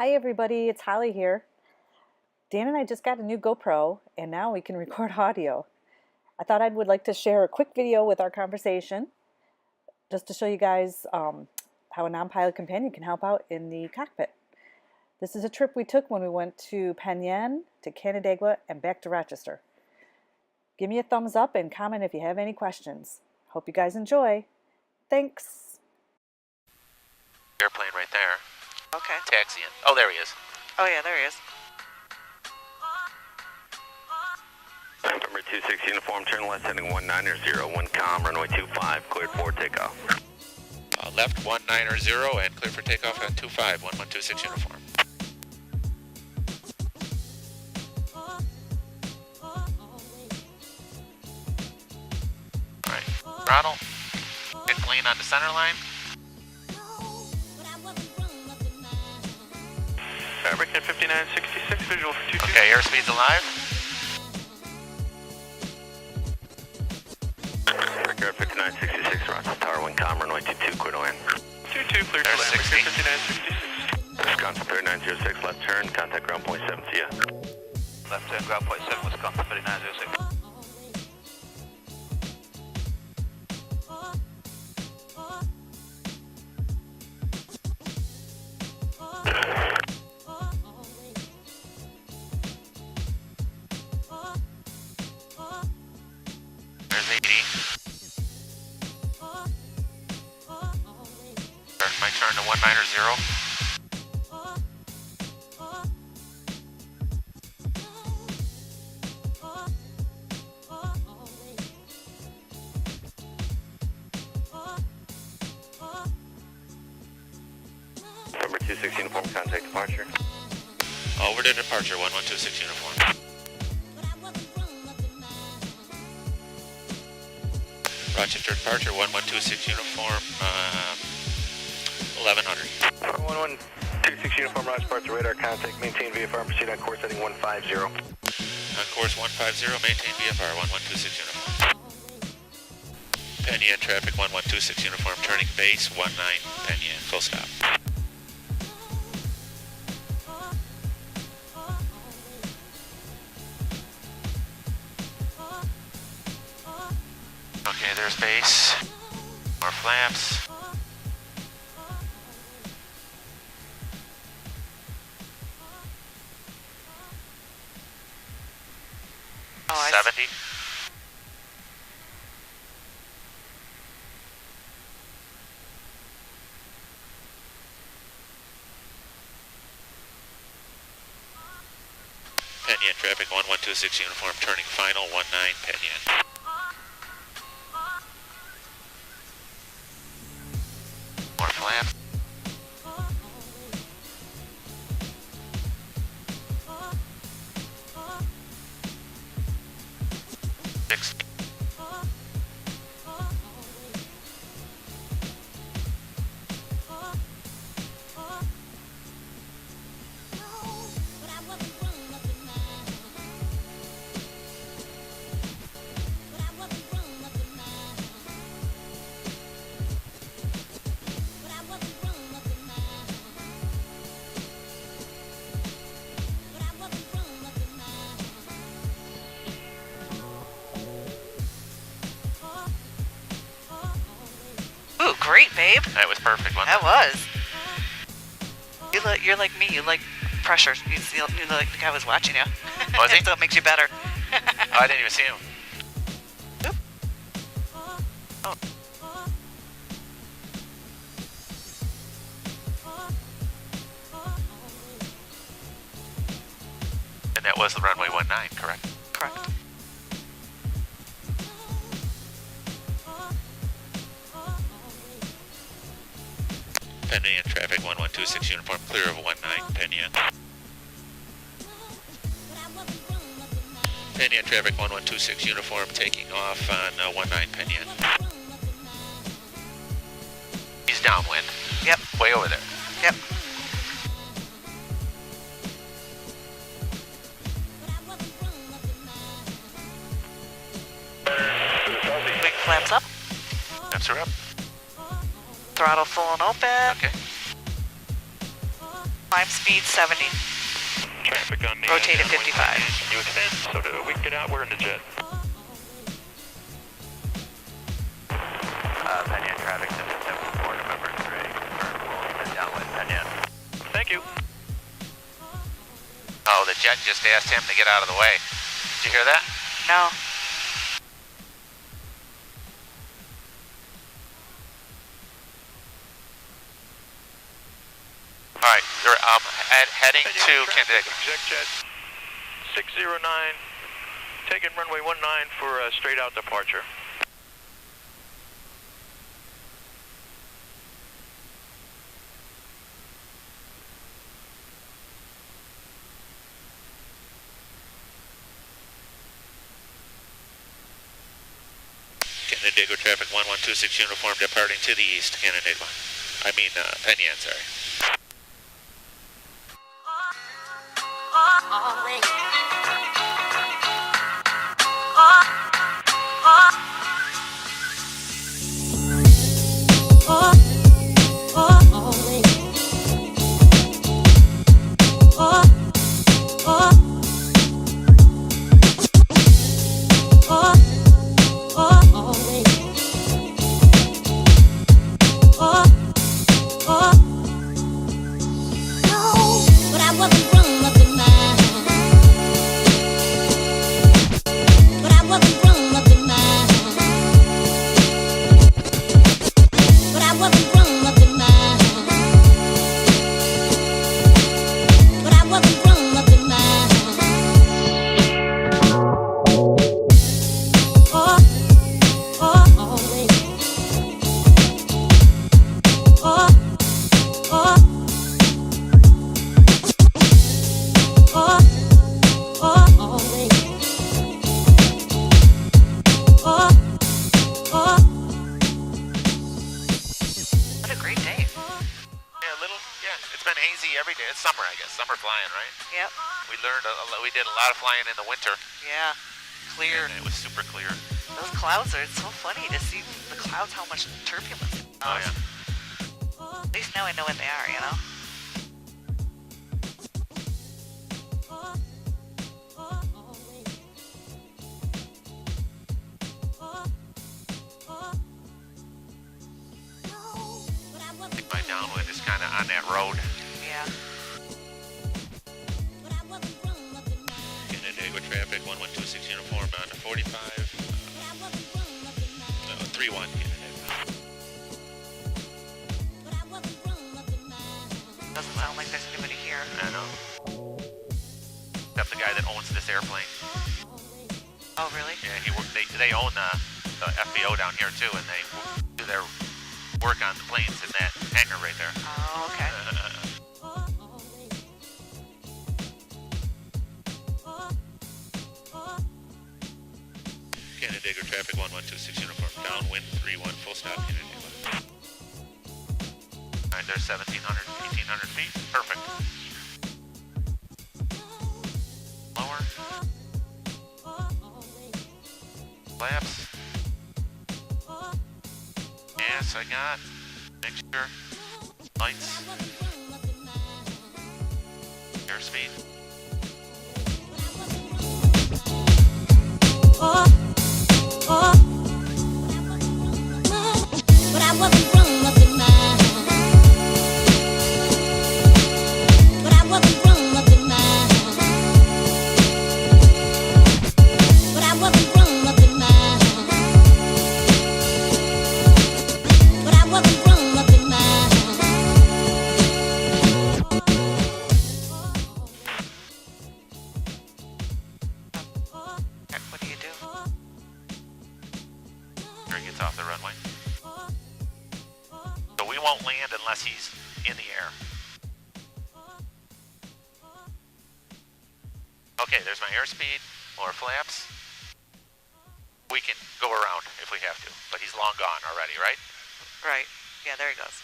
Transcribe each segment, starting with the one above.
Hi everybody, it's Holly here. Dan and I just got a new GoPro and now we can record audio. I thought I would like to share a quick video with our conversation just to show you guys how a non-pilot companion can help out in the cockpit. This is a trip we took when we went to Penn Yan, to Canandaigua, and back to Rochester. Give me a thumbs up and comment if you have any questions. Hope you guys enjoy. Thanks. Airplane right there. Okay. Taxiing. Oh, there he is. Oh yeah, there he is. November 26 uniform, turn left heading 190, 1 com, runway 25, cleared for takeoff. Left 190 and clear for takeoff on 25, 1126 uniform. Alright, throttle. Get clean on the center line. American 5966, visual for 22. Okay, airspeed's alive. American 5966, Rochester Tower, 1 com, runway 22, clear to land. 22, clear to land, American 5966. Wisconsin 3906, left turn, contact ground point 7, see ya. Left turn, ground point 7, Wisconsin 3906. There's 80. My turn to 190. November 26 uniform, contact departure. Over to departure, 1126 uniform. Rochester departure, 1126 uniform, 1100. 1126 uniform, Roger, departure radar, contact, maintain VFR, proceed on course heading 150. On course 150, maintain VFR, 1126 uniform. Penn Yan traffic, 1126 uniform, turning base, 19 Penn Yan, full stop. Okay, there's base. More flaps. Oh, I 70. Penn Yan traffic, 1126 uniform, turning final, 19 Penn Yan. More flap. Six. Ooh, great, babe. That was perfect, wasn't That was. You're like me. You like pressure. You like the guy was watching you. Was he? So it makes you better. Oh, I didn't even see him. Oop. Oh. And that was the runway 19, correct? Correct. Penn Yan traffic, 1126 uniform, clear of 19 Penn Yan. Penn Yan traffic, 1126 uniform, taking off on 19 Penn Yan. He's downwind. Yep. Way over there. Yep. Wing flaps up. Flaps are up. Throttle full and open. Okay. Climb speed 70. Traffic on the Rotate at 55. Can you extend so that we can get out? We're in the jet. Penyan traffic, 774, November 3, we'll head downwind Penyan. Thank you. Oh, the jet just asked him to get out of the way. Did you hear that? No. All right, you're heading to Candidago. Exec jet 609, taking runway 19 for a straight out departure. Candidago traffic 1126 uniform departing to the east, Candidago. I mean, Penyan, sorry. Every day. It's summer, I guess. Summer flying, right? Yep. We learned we did a lot of flying in the winter. Yeah. Clear. And it was super clear. Those clouds are, it's so funny to see the clouds, how much turbulence it Oh, causes. yeah. At least now I know what they are, you know? My downwind is kind of on that road. Yeah. Candidago traffic 1126 uniform on to 45. 31 Candidago. Doesn't sound like there's anybody here. I know. Except the guy that owns this airplane. Oh, really? Yeah, they own the FBO down here too, and they do their work on the planes in that hangar right there. Oh, okay. Candidago traffic 1126 uniform downwind 31 full stop Candidago. Alright, there's 1700, 1800 feet. Perfect. Lower. Flaps. Yes, I got. Mixture. Lights. Airspeed. But I wasn't wrong up in my But I wasn't wrong up in my But I wasn't wrong up in my But I wasn't wrong up in my What do you do? Here he gets off the runway. So we won't land unless he's in the air. Okay, there's my airspeed, more flaps. We can go around if we have to, but he's long gone already, right? Right. Yeah, there he goes.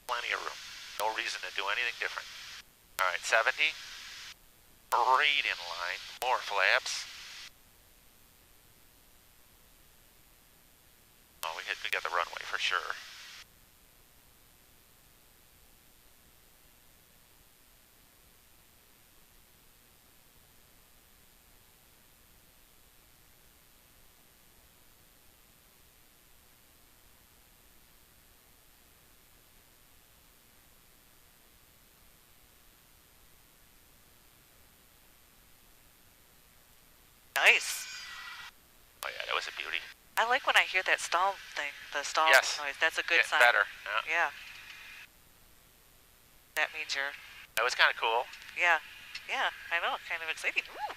Plenty of room. No reason to do anything different. All right, 70. Right in line. More flaps. Oh, we got the runway for sure. voice. Oh yeah, that was a beauty. I like when I hear that stall thing, the stall Yes. noise. That's a good Getting sign. better. Yeah. Yeah. That means you're, That was kind of cool. yeah. Yeah, I know, kind of exciting. Ooh.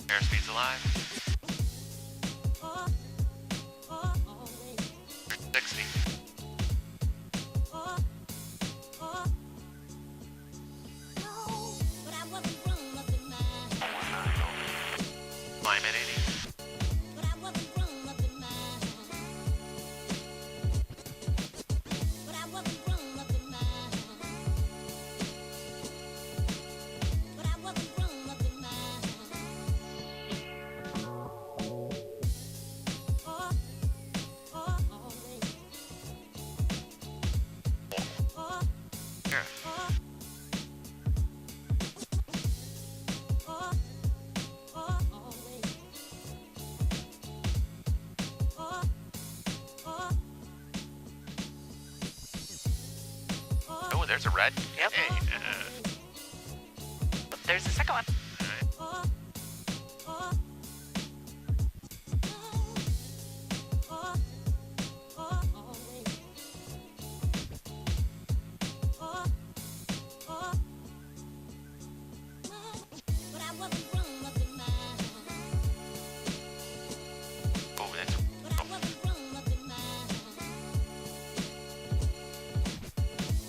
Airspeed's alive. 60. But I wasn't grown up in mind. Climb at 80. But I wasn't grown up in mind. But I wasn't grown up in mind. But I wasn't grown up in mind. Here. Oh, there's a red. Yep. Hey, There's the second one. all right. But I wasn't grown up in mind. Oh, that's. But I wasn't grown up in mind.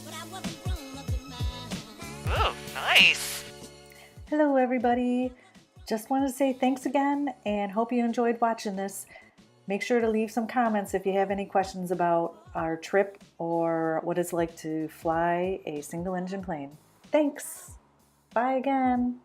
But I wasn't grown up in mind. Ooh, nice. Hello everybody. Just want to say thanks again and hope you enjoyed watching this. Make sure to leave some comments if you have any questions about our trip or what it's like to fly a single engine plane. Thanks. Bye again.